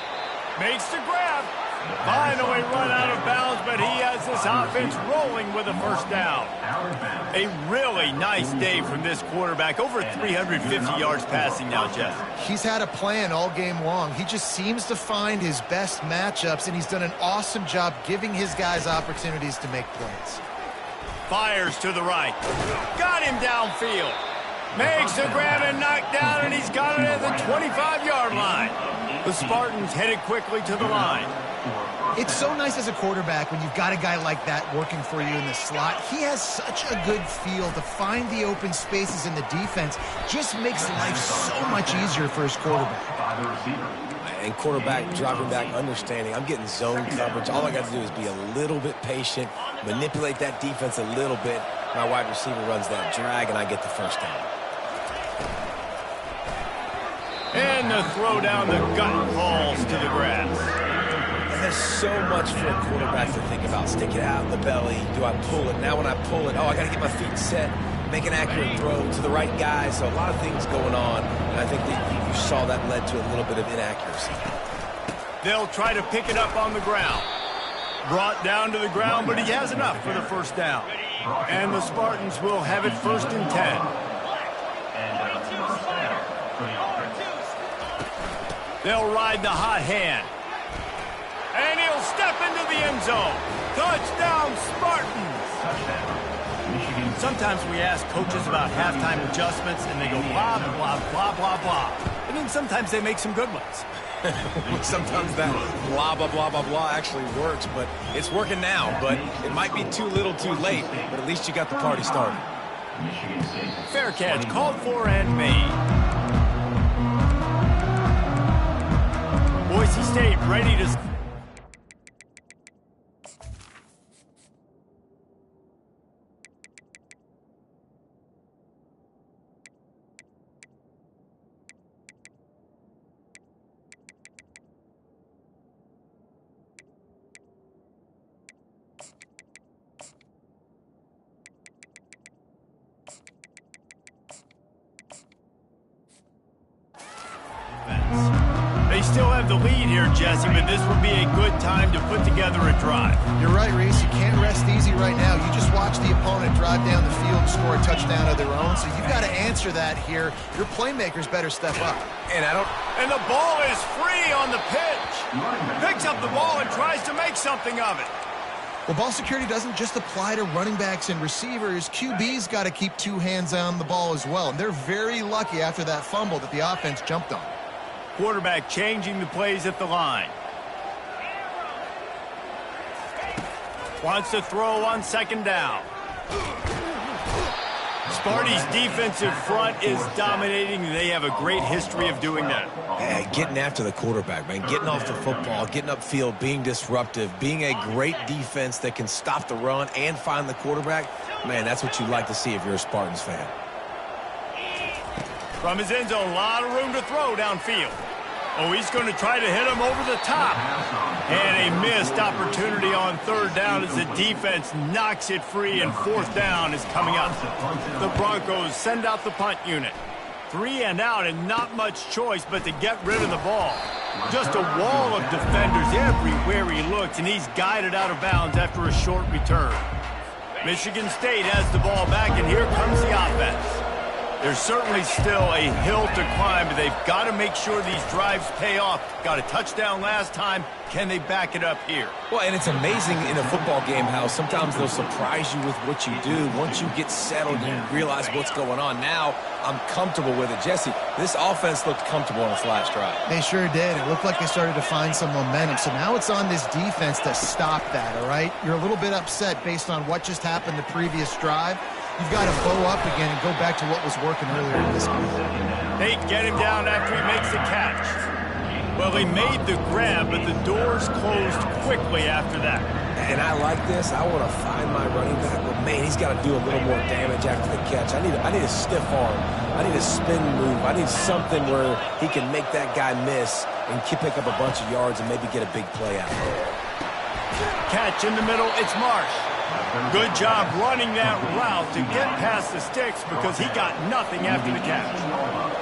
Makes the grab. Finally run out of bounds, but he has this offense rolling with a 1st down. A really nice day from this quarterback. Over 350 yards passing now, Jeff. He's had a plan all game long. He just seems to find his best matchups, and he's done an awesome job giving his guys opportunities to make plays. Fires to the right. Got him downfield. Makes the grab and knock down, and he's got it at the 25-yard line. The Spartans headed quickly to the line. It's so nice as a quarterback when you've got a guy like that working for you in the slot. He has such a good feel to find the open spaces in the defense. Just makes life so much easier for his quarterback. And quarterback dropping back, understanding I'm getting zone coverage. All I got to do is be a little bit patient, manipulate that defense a little bit. My wide receiver runs that drag, and I get the 1st down. And the throw down the gut falls to the grass. There's so much for a quarterback to think about. Stick it out in the belly. Do I pull it? Now when I pull it, oh, I got to get my feet set. make an accurate throw to the right guy. So a lot of things going on, and I think that you saw that led to a little bit of inaccuracy. They'll try to pick it up on the ground. Brought down to the ground, but he has enough for the first down. And the Spartans will have it 1st and 10. They'll ride the hot hand. And he'll step into the end zone. Touchdown, Spartans! Sometimes we ask coaches about halftime adjustments, and they go blah, blah, blah, blah, blah. And then sometimes they make some good ones. Sometimes that blah, blah, blah, blah, blah actually works, but it's working now. But it might be too little too late, but at least you got the party started. Fair catch, called for and made. Boise State ready to... They still have the lead here, Jesse, but this would be a good time to put together a drive. You're right, Reese. You can't rest easy right now. You just watch the opponent drive down the field and score a touchdown of their own, so you've got to answer that here. Your playmakers better step up. And the ball is free on the pitch. Picks up the ball and tries to make something of it. Well, ball security doesn't just apply to running backs and receivers. QB's got to keep two hands on the ball as well, and they're very lucky after that fumble that the offense jumped on. Quarterback changing the plays at the line. Wants to throw on 2nd down. Sparty's defensive front is dominating. They have a great history of doing that. Yeah, getting after the quarterback, man. Getting off the football, getting upfield, being disruptive, being a great defense that can stop the run and find the quarterback. Man, that's what you like to see if you're a Spartans fan. From his end zone, a lot of room to throw downfield. Oh, he's going to try to hit him over the top. And a missed opportunity on 3rd down as the defense knocks it free, and 4th down is coming up. The Broncos send out the punt unit. 3 and out, and not much choice but to get rid of the ball. Just a wall of defenders everywhere he looks, and he's guided out of bounds after a short return. Michigan State has the ball back, and here comes the offense. There's certainly still a hill to climb, but they've got to make sure these drives pay off. Got a touchdown last time. Can they back it up here? Well, and it's amazing in a football game how sometimes they'll surprise you with what you do. Once you get settled, you realize what's going on. Now, I'm comfortable with it. Jesse, this offense looked comfortable on its last drive. They sure did. It looked like they started to find some momentum. So now it's on this defense to stop that, all right? You're a little bit upset based on what just happened the previous drive. You've got to bow up again and go back to what was working earlier in this game. They get him down after he makes the catch. Well, he made the grab, but the doors closed quickly after that. And I like this. I want to find my running back, but man, he's got to do a little more damage after the catch. I need a stiff arm. I need a spin move. I need something where he can make that guy miss and pick up a bunch of yards and maybe get a big play out of it. Catch in the middle. It's Marsh. Good job running that route to get past the sticks because he got nothing after the catch.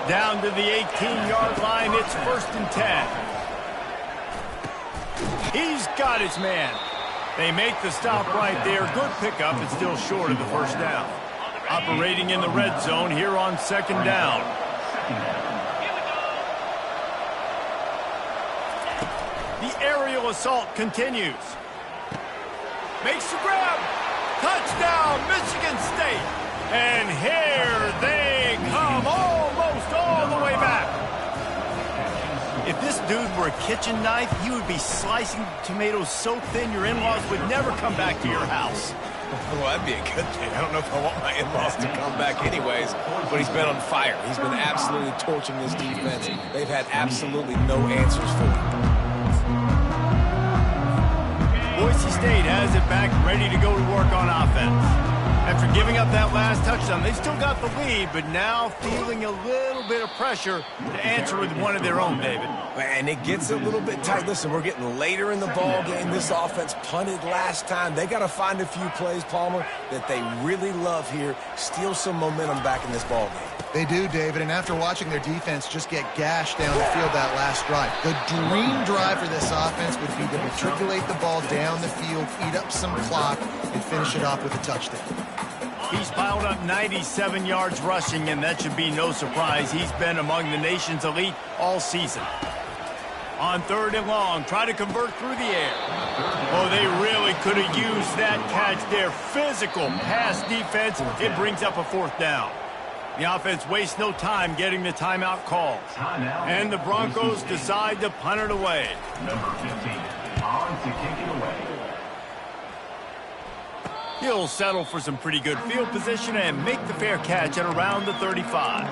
Down to the 18-yard line, it's 1st and 10. He's got his man. They make the stop right there. Good pickup, but still short of the 1st down. Operating in the red zone here on 2nd down. The aerial assault continues. Makes the grab. Touchdown, Michigan State. And here they come, almost all the way back. If this dude were a kitchen knife, he would be slicing tomatoes so thin your in-laws would never come back to your house. Well, that'd be a good thing. I don't know if I want my in-laws to come back anyways, but he's been on fire. He's been absolutely torching this defense. They've had absolutely no answers for him. Boise State has it back, ready to go to work on offense. After giving up that last touchdown, they still got the lead, but now feeling a little bit of pressure to answer with one of their own, David. And it gets a little bit tight. Listen, we're getting later in the ball game. This offense punted last time. They got to find a few plays, Palmer, that they really love here. Steal some momentum back in this ball game. They do, David, and after watching their defense just get gashed down the field that last drive, the dream drive for this offense would be to matriculate the ball down the field, eat up some clock, and finish it off with a touchdown. He's piled up 97 yards rushing, and that should be no surprise. He's been among the nation's elite all season. On 3rd and long, try to convert through the air. Oh, they really could have used that catch there. Physical pass defense. It brings up a 4th down. The offense wastes no time getting the timeout called. And the Broncos decide to punt it away. Number 15, on to kick it away. He'll settle for some pretty good field position and make the fair catch at around the 35.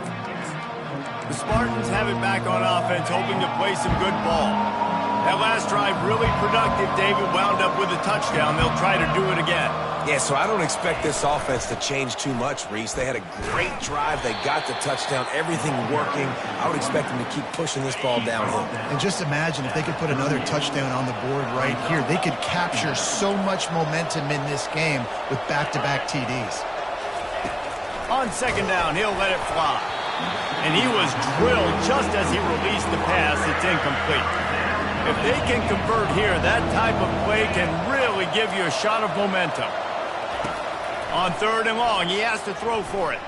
The Spartans have it back on offense, hoping to play some good ball. That last drive really productive. David wound up with a touchdown. They'll try to do it again. Yeah, so I don't expect this offense to change too much, Reese. They had a great drive. They got the touchdown, everything working. I would expect them to keep pushing this ball downhill. And just imagine if they could put another touchdown on the board right here. They could capture so much momentum in this game with back-to-back TDs. On 2nd down, he'll let it fly. And he was drilled just as he released the pass. It's incomplete. If they can convert here, that type of play can really give you a shot of momentum. On 3rd and long, he has to throw for it.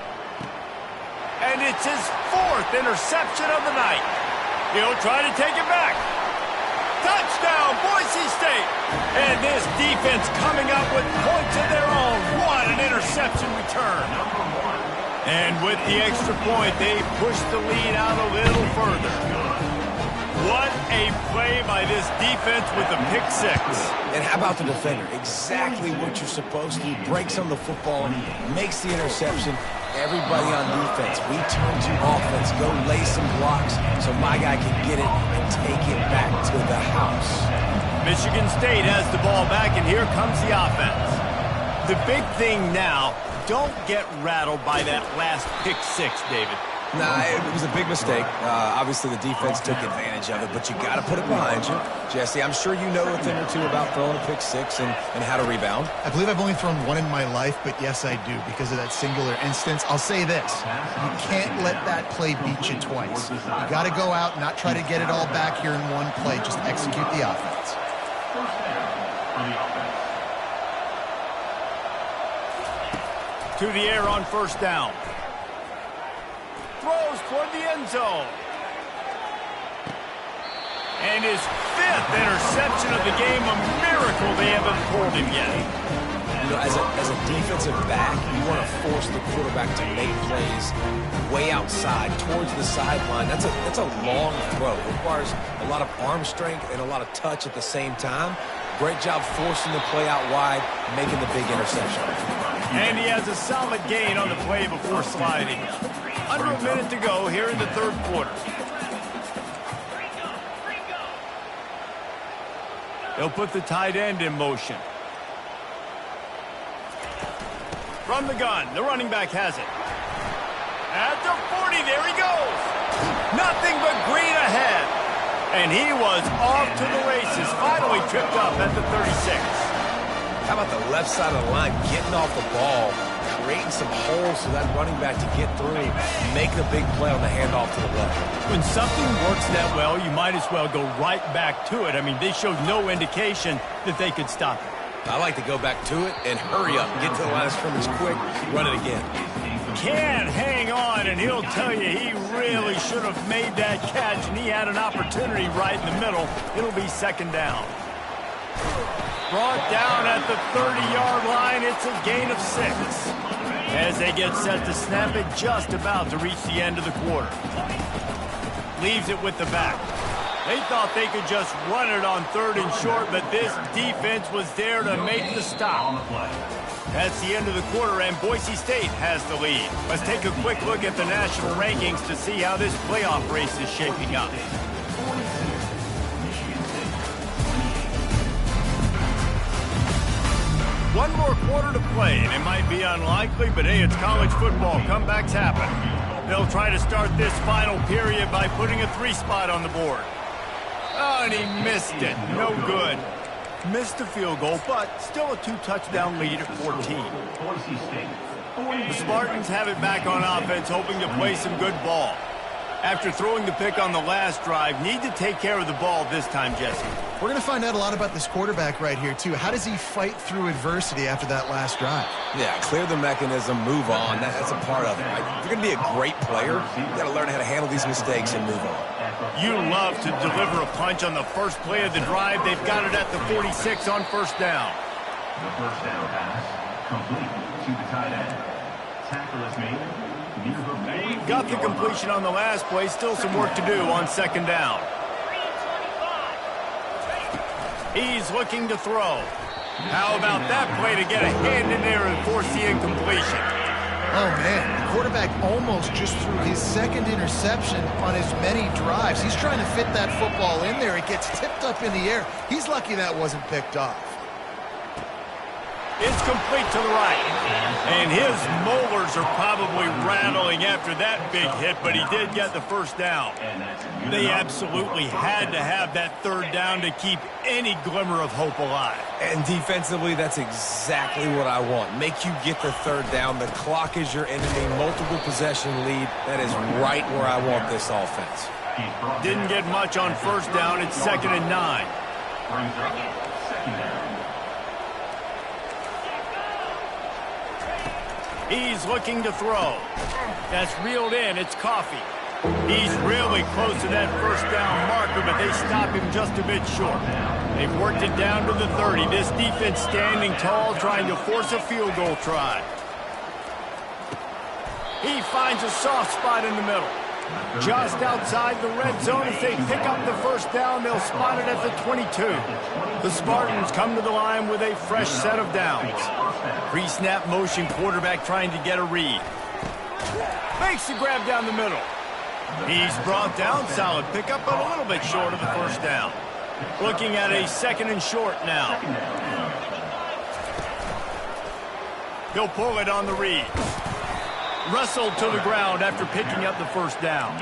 And it's his 4th interception of the night. He'll try to take it back. Touchdown, Boise State! And this defense coming up with points of their own. What an interception return. And with the extra point, they push the lead out a little further. What a play by this defense with the pick 6. And how about the defender? Exactly what you're supposed to. Breaks on the football, makes the interception. Everybody on defense, we turn to offense. Go lay some blocks so my guy can get it and take it back to the house. Michigan State has the ball back, and here comes the offense. The big thing now, don't get rattled by that last pick 6, David. Nah, it was a big mistake. Obviously, the defense took advantage of it, but you got to put it behind you. Jesse, I'm sure you know a thing or two about throwing a pick 6 and how to rebound. I believe I've only thrown one in my life, but yes, I do, because of that singular instance. I'll say this. You can't let that play beat you twice. You got to go out and not try to get it all back here in one play. Just execute the offense. To the air on 1st down. Throws toward the end zone. And his 5th interception of the game, a miracle they haven't pulled him yet. You know, as a defensive back, you want to force the quarterback to make plays way outside, towards the sideline. That's a long throw. It requires a lot of arm strength and a lot of touch at the same time. Great job forcing the play out wide, making the big interception. And he has a solid gain on the play before sliding. Under a minute to go here in the 3rd quarter. They'll put the tight end in motion. From the gun, the running back has it. At the 40, there he goes. Nothing but green ahead. And he was off to the races, finally tripped up at the 36. How about the left side of the line, getting off the ball, creating some holes for that running back to get through, make the big play on the handoff to the left. When something works that well, you might as well go right back to it. I mean, they showed no indication that they could stop it. I like to go back to it and hurry up, get to the line of scrimmage quick, run it again. Can't hang on, and he'll tell you he really should have made that catch, and he had an opportunity right in the middle. It'll be 2nd down. Brought down at the 30-yard line. It's a gain of 6. As they get set to snap it, just about to reach the end of the quarter. Leaves it with the back. They thought they could just run it on 3rd and short, but this defense was there to make the stop. That's the end of the quarter, and Boise State has the lead. Let's take a quick look at the national rankings to see how this playoff race is shaping up. one more quarter to play, and it might be unlikely, but hey, it's college football. Comebacks happen. They'll try to start this final period by putting a 3 spot on the board. Oh, and he missed it. No good. Missed the field goal, but still a 2-touchdown lead at 14. The Spartans have it back on offense, hoping to play some good ball. After throwing the pick on the last drive, need to take care of the ball this time, Jesse. We're going to find out a lot about this quarterback right here, too. How does he fight through adversity after that last drive? Yeah, clear the mechanism, move on. That's a part of it. Right? If you're going to be a great player, you got to learn how to handle these mistakes and move on. You love to deliver a punch on the first play of the drive. They've got it at the 46 on first down. The first down pass, complete to the tight end. Tackle is made near the Got the completion on the last play. Still some work to do on second down. He's looking to throw. How about that play to get a hand in there and force the incompletion? Oh, man. The quarterback almost just threw his second interception on as many drives. He's trying to fit that football in there. It gets tipped up in the air. He's lucky that wasn't picked off. It's complete to the right. And his molars are probably rattling after that big hit, but he did get the first down. They absolutely had to have that third down to keep any glimmer of hope alive. And defensively, that's exactly what I want. Make you get the third down. The clock is your enemy. Multiple possession lead. That is right where I want this offense. Didn't get much on first down. It's 2nd and 9. second down. He's looking to throw. That's reeled in. It's Coffee. He's really close to that first down marker, but they stop him just a bit short. They've worked it down to the 30. This defense standing tall, trying to force a field goal try. He finds a soft spot in the middle. Just outside the red zone. If they pick up the first down, they'll spot it at the 22. The Spartans come to the line with a fresh set of downs. Pre-snap motion, quarterback trying to get a read. Makes the grab down the middle. He's brought down, solid pickup, but a little bit short of the first down. Looking at a 2nd and short now. He'll pull it on the read. Wrestled to the ground after picking up the first down.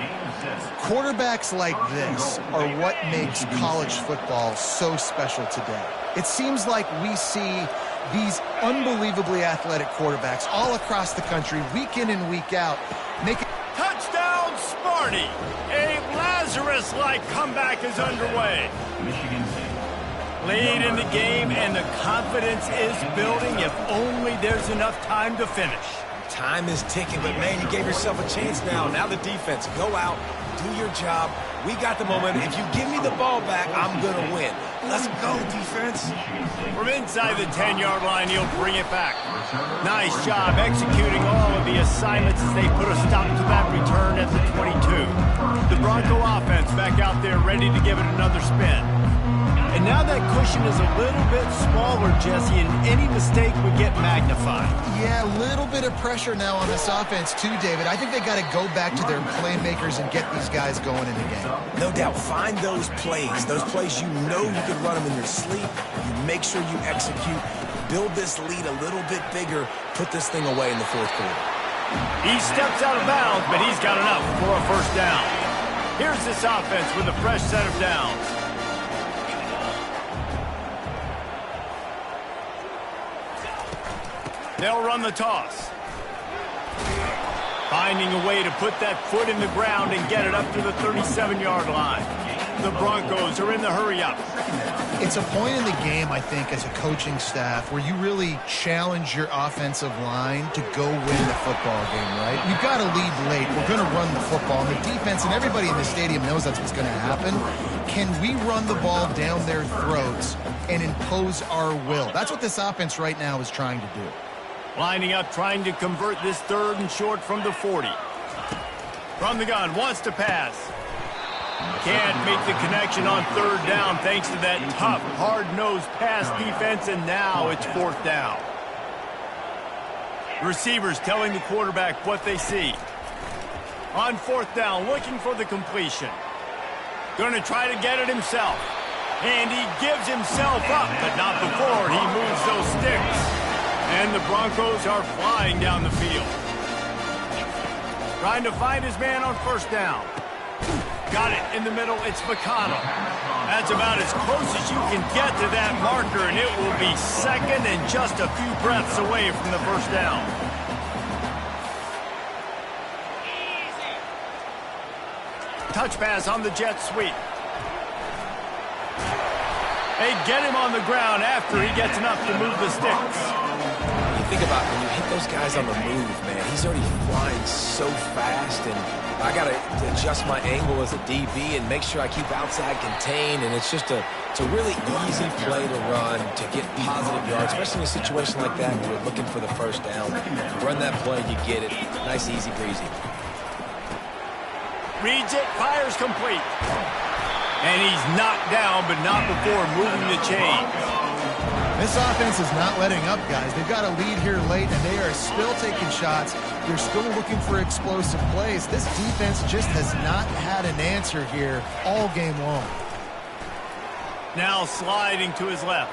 Quarterbacks like this are what makes college football so special today. It seems like we see these unbelievably athletic quarterbacks all across the country, week in and week out, making... Touchdown, Sparty! A Lazarus-like comeback is underway. Michigan State. Lead in the game, and the confidence is building if only there's enough time to finish. Time is ticking, but man, you gave yourself a chance now. Now the defense, go out, do your job. We got the momentum. If you give me the ball back, I'm going to win. Let's go, defense. From inside the 10-yard line, he'll bring it back. Nice job executing all of the assignments as they put a stop to that return at the 22. The Bronco offense back out there ready to give it another spin. And now that cushion is a little bit smaller, Jesse, and any mistake would get magnified. Yeah, a little bit of pressure now on this offense too, David. I think they got to go back to their playmakers and get these guys going in the game. No doubt. Find those plays you know you can run them in your sleep. You make sure you execute. Build this lead a little bit bigger. Put this thing away in the fourth quarter. He steps out of bounds, but he's got enough for a first down. Here's this offense with a fresh set of downs. They'll run the toss. Finding a way to put that foot in the ground and get it up to the 37-yard line. The Broncos are in the hurry-up. It's a point in the game, I think, as a coaching staff where you really challenge your offensive line to go win the football game, right? We've got to lead late. We're going to run the football. And the defense and everybody in the stadium knows that's what's going to happen. Can we run the ball down their throats and impose our will? That's what this offense right now is trying to do. Lining up, trying to convert this 3rd and short from the 40. From the gun, wants to pass. Can't make the connection on 3rd down thanks to that tough, hard-nosed pass defense, and now it's 4th down. Receivers telling the quarterback what they see. On 4th down, looking for the completion. Going to try to get it himself. And he gives himself up, but not before he moves those sticks. And the Broncos are flying down the field. Trying to find his man on first down. Got it in the middle. It's McConnell. That's about as close as you can get to that marker, and it will be second and just a few breaths away from the first down. Touch pass on the jet sweep. They get him on the ground after he gets enough to move the sticks. You think about when you hit those guys on the move, man, he's already flying so fast, and I got to adjust my angle as a DB and make sure I keep outside contained, and it's just it's a really easy play to run to get positive yards, especially in a situation like that where you're looking for the first down. Run that play, you get it. Nice, easy breezy. Reads it, fires complete. And he's knocked down, but not before moving the chains. This offense is not letting up, guys. They've got a lead here late, and they are still taking shots. They're still looking for explosive plays. This defense just has not had an answer here all game long. Now sliding to his left.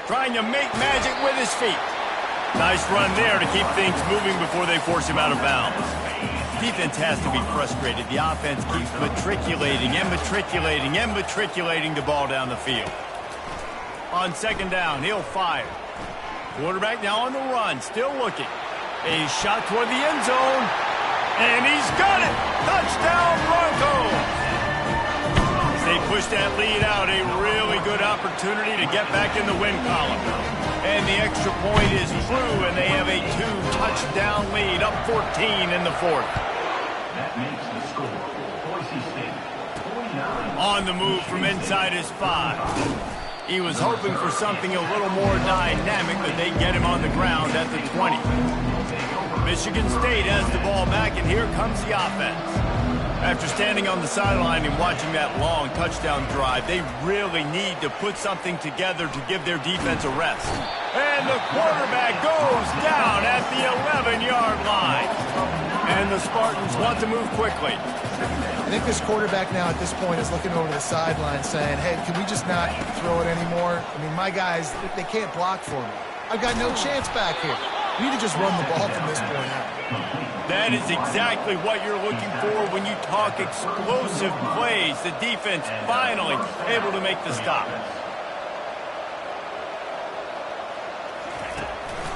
Trying to make magic with his feet. Nice run there to keep things moving before they force him out of bounds. Defense has to be frustrated. The offense keeps matriculating and matriculating and matriculating the ball down the field. On second down, he'll fire. Quarterback now on the run, still looking. A shot toward the end zone, and he's got it! Touchdown, Broncos! As they push that lead out, a really good opportunity to get back in the win column. And the extra point is through, and they have a 2-touchdown lead, up 14 in the fourth. That makes the score. Boise State, 49. On the move from inside his 5. He was hoping for something a little more dynamic, but they get him on the ground at the 20. Michigan State has the ball back, and here comes the offense. After standing on the sideline and watching that long touchdown drive, they really need to put something together to give their defense a rest. And the quarterback goes down at the 11-yard line. And the Spartans want to move quickly. I think this quarterback now at this point is looking over the sideline saying, hey, can we just not throw it anymore? I mean, my guys, they can't block for me. I've got no chance back here. We need to just run the ball from this point out. That is exactly what you're looking for when you talk explosive plays. The defense finally able to make the stop.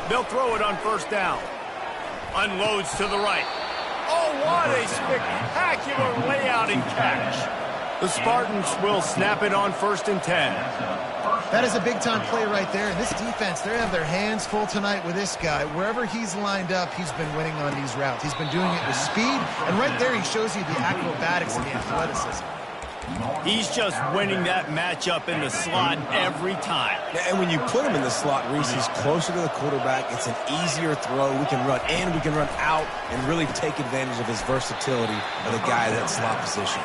They'll throw it on first down. Unloads to the right. Oh, what a spectacular layout and catch. The Spartans will snap it on 1st and 10. That is a big-time play right there. And this defense, they have their hands full tonight with this guy. Wherever he's lined up, he's been winning on these routes. He's been doing it with speed. And right there, he shows you the acrobatics and the athleticism. He's just winning that matchup in the slot every time. And when you put him in the slot, Reese, he's closer to the quarterback. It's an easier throw. We can run in, we can run out, and really take advantage of his versatility of the guy in that slot position.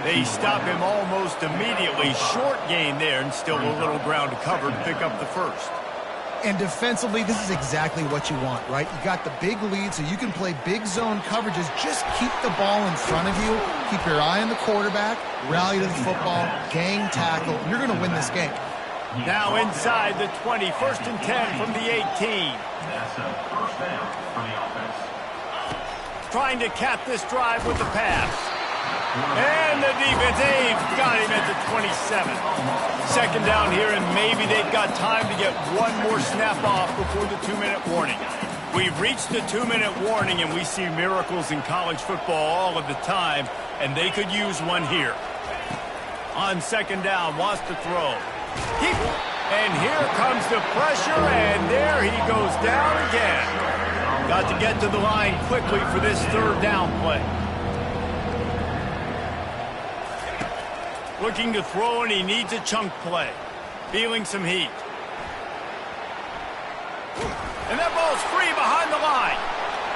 They stop him almost immediately. Short gain there, and still a little ground to cover to pick up the first. And defensively, this is exactly what you want, right? You got the big lead, so you can play big zone coverages. Just keep the ball in front of you. Keep your eye on the quarterback. Rally to the football. Gang tackle. You're going to win this game. Now inside the 20. 1st and 10 from the 18. That's a first down for the offense. Trying to cap this drive with the pass. And the defense aims, got him at the 27. Second down here, and maybe they've got time to get one more snap off before the 2-minute warning. We've reached the 2-minute warning, and we see miracles in college football all of the time, and they could use one here. On second down, wants to throw. And here comes the pressure, and there he goes down again. Got to get to the line quickly for this 3rd down play. Looking to throw, and he needs a chunk play. Feeling some heat. And that ball's free behind the line.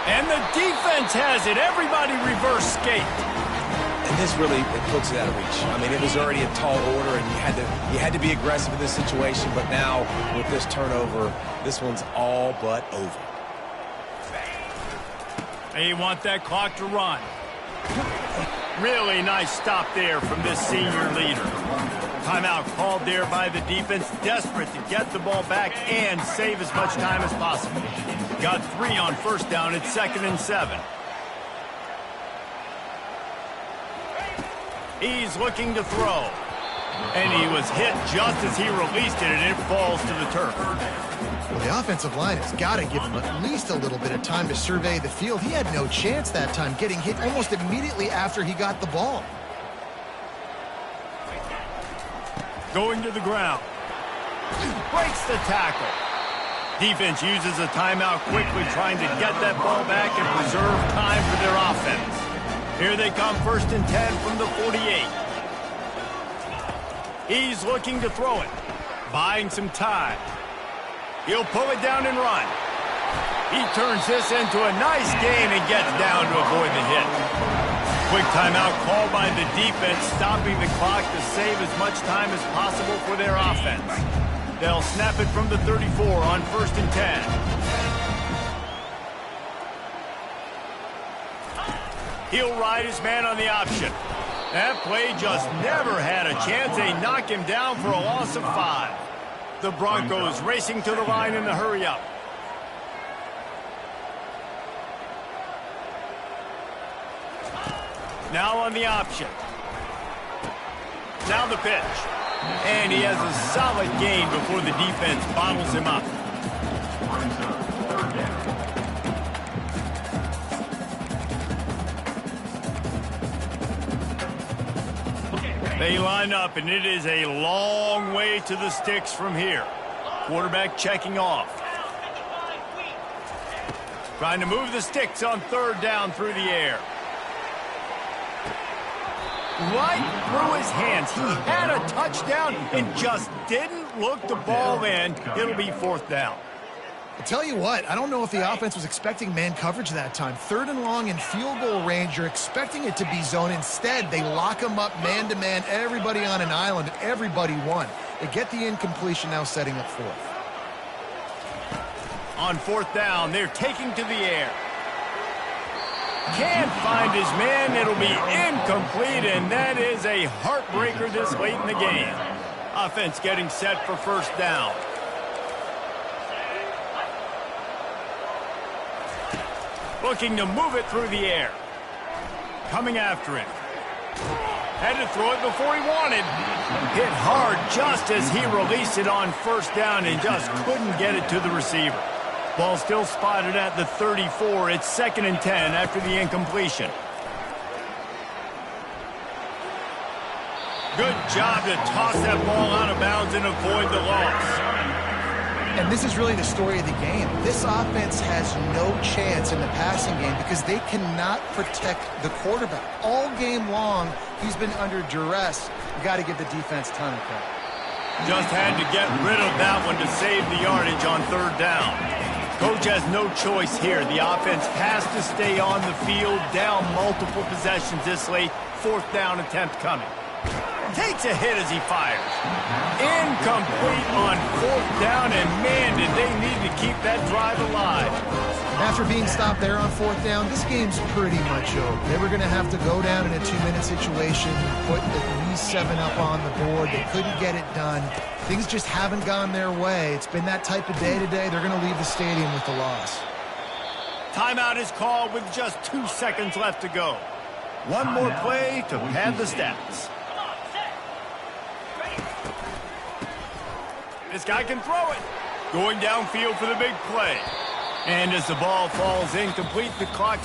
And the defense has it. Everybody reverse skate. And this really, it puts it out of reach. I mean, it was already a tall order, and you had to be aggressive in this situation. But now, with this turnover, this one's all but over. They want that clock to run. Really nice stop there from this senior leader. Timeout called there by the defense, desperate to get the ball back and save as much time as possible. Got 3 on first down. It's 2nd and 7. He's looking to throw. And he was hit just as he released it, and it falls to the turf. Well, the offensive line has got to give him at least a little bit of time to survey the field. He had no chance that time, getting hit almost immediately after he got the ball. Going to the ground. Breaks the tackle. Defense uses a timeout quickly, trying to get that ball back and preserve time for their offense. Here they come, 1st and 10 from the 48. He's looking to throw it. Buying some time. He'll pull it down and run. He turns this into a nice gain and gets down to avoid the hit. Quick timeout called by the defense, stopping the clock to save as much time as possible for their offense. They'll snap it from the 34 on 1st and 10. He'll ride his man on the option. That play just never had a chance. They knock him down for a loss of 5. The Broncos racing to the line in the hurry-up. Now on the option. Now the pitch. And he has a solid gain before the defense bottles him up. They line up, and it is a long way to the sticks from here. Quarterback checking off. Trying to move the sticks on 3rd down through the air. Right through his hands. He had a touchdown and just didn't look the ball in. It'll be 4th down. I'll tell you what, I don't know if the offense was expecting man coverage that time. 3rd and long in field goal range, you're expecting it to be zone. Instead, they lock him up man-to-man, everybody on an island, and everybody won. They get the incompletion, now setting up 4th. On 4th down, they're taking to the air. Can't find his man. It'll be incomplete, and that is a heartbreaker this late in the game. Offense getting set for 1st down. Looking to move it through the air. Coming after him. Had to throw it before he wanted. Hit hard just as he released it on 1st down and just couldn't get it to the receiver. Ball still spotted at the 34. It's 2nd and 10 after the incompletion. Good job to toss that ball out of bounds and avoid the loss. And this is really the story of the game. This offense has no chance in the passing game because they cannot protect the quarterback. All game long, he's been under duress. You got to give the defense time to credit. Just had to get rid of that one to save the yardage on 3rd down. Coach has no choice here. The offense has to stay on the field, down multiple possessions this late. 4th down attempt coming. Takes a hit as he fires. Incomplete on 4th down, and man, did they need to keep that drive alive. After being stopped there on 4th down, this game's pretty much over. They were going to have to go down in a 2-minute situation, put at least 7 up on the board. They couldn't get it done. Things just haven't gone their way. It's been that type of day today. They're going to leave the stadium with the loss. Timeout is called with just 2 seconds left to go. One more play to pad the stats. This guy can throw it. Going downfield for the big play. And as the ball falls incomplete, the clock